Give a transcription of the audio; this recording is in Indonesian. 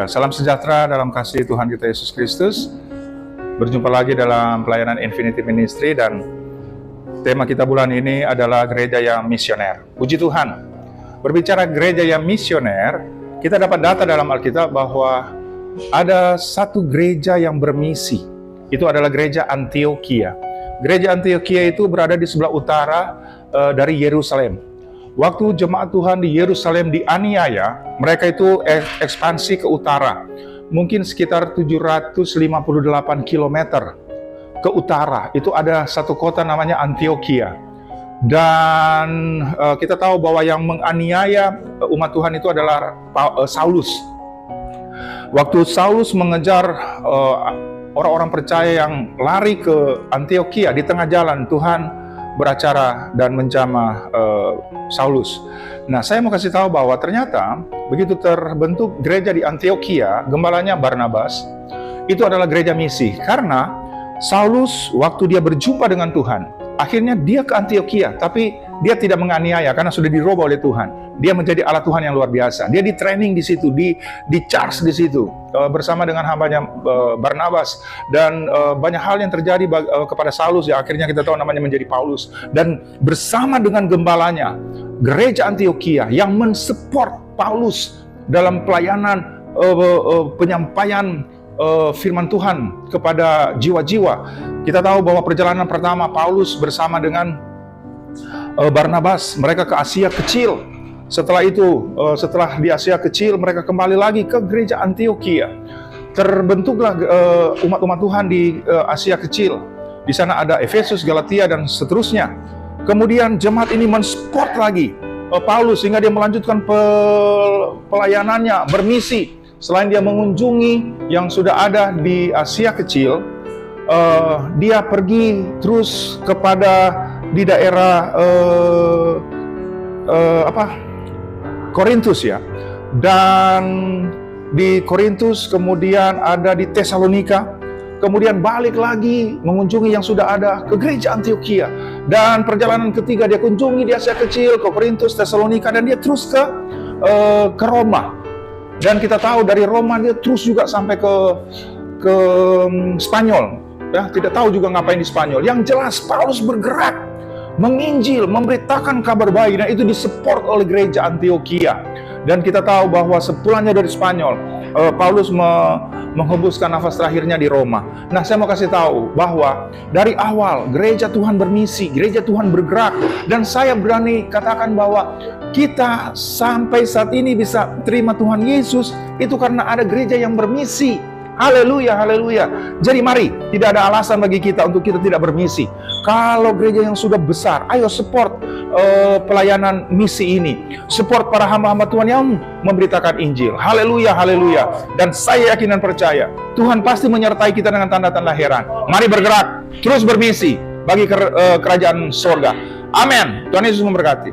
Ya, salam sejahtera dalam kasih Tuhan kita Yesus Kristus. Berjumpa lagi dalam pelayanan Infinity Ministry dan tema kita bulan ini adalah gereja yang misioner. Puji Tuhan. Berbicara gereja yang misioner, kita dapat data dalam Alkitab bahwa ada satu gereja yang bermisi. Itu adalah gereja Antioquia. Gereja Antioquia itu berada di sebelah utara dari Yerusalem. Waktu jemaat Tuhan di Yerusalem dianiaya, mereka itu ekspansi ke utara. Mungkin sekitar 758 km ke utara. Itu ada satu kota namanya Antioquia. Dan kita tahu bahwa yang menganiaya umat Tuhan itu adalah Saulus. Waktu Saulus mengejar orang-orang percaya yang lari ke Antioquia, di tengah jalan Tuhan beracara dan menjamah Saulus. Nah, saya mau kasih tahu bahwa ternyata begitu terbentuk gereja di Antioquia, gembalanya Barnabas, itu adalah gereja misi. Karena Saulus waktu dia berjumpa dengan Tuhan, akhirnya dia ke Antioquia, tapi dia tidak menganiaya karena sudah dirubah oleh Tuhan. Dia menjadi alat Tuhan yang luar biasa. Dia di training di situ, di charge di situ bersama dengan hambanya Barnabas, dan banyak hal yang terjadi kepada Saulus ya, akhirnya kita tahu namanya menjadi Paulus. Dan bersama dengan gembalanya gereja Antioquia yang mensupport Paulus dalam pelayanan penyampaian firman Tuhan kepada jiwa-jiwa. Kita tahu bahwa perjalanan pertama Paulus bersama dengan Barnabas, mereka ke Asia Kecil. Setelah itu, setelah di Asia Kecil, mereka kembali lagi ke gereja Antioquia. Terbentuklah umat-umat Tuhan di Asia Kecil. Di sana ada Efesus, Galatia, dan seterusnya. Kemudian jemaat ini mensupport lagi Paulus sehingga dia melanjutkan pelayanannya, bermisi. Selain dia mengunjungi yang sudah ada di Asia Kecil, dia pergi terus kepada di daerah Korintus ya, dan di Korintus kemudian ada di Tesalonika, kemudian balik lagi mengunjungi yang sudah ada ke gereja Antioquia, dan perjalanan ketiga dia kunjungi di Asia Kecil, ke Korintus, Tesalonika, dan dia terus ke Roma. Dan kita tahu dari Roma dia terus juga sampai ke Spanyol. Ya, tidak tahu juga ngapain di Spanyol. Yang jelas Paulus bergerak menginjil, memberitakan kabar baik, dan itu disupport oleh gereja Antioquia. Dan kita tahu bahwa sepulangnya dari Spanyol, Paulus menghembuskan nafas terakhirnya di Roma. Nah, saya mau kasih tahu bahwa dari awal gereja Tuhan bermisi, gereja Tuhan bergerak, dan saya berani katakan bahwa kita sampai saat ini bisa terima Tuhan Yesus itu karena ada gereja yang bermisi. Haleluya, haleluya. Jadi mari, tidak ada alasan bagi kita untuk kita tidak bermisi. Kalau gereja yang sudah besar, ayo support pelayanan misi ini. Support para hamba-hamba Tuhan yang memberitakan Injil. Haleluya, haleluya. Dan saya yakin dan percaya, Tuhan pasti menyertai kita dengan tanda-tanda heran. Mari bergerak, terus bermisi bagi kerajaan sorga. Amin. Tuhan Yesus memberkati.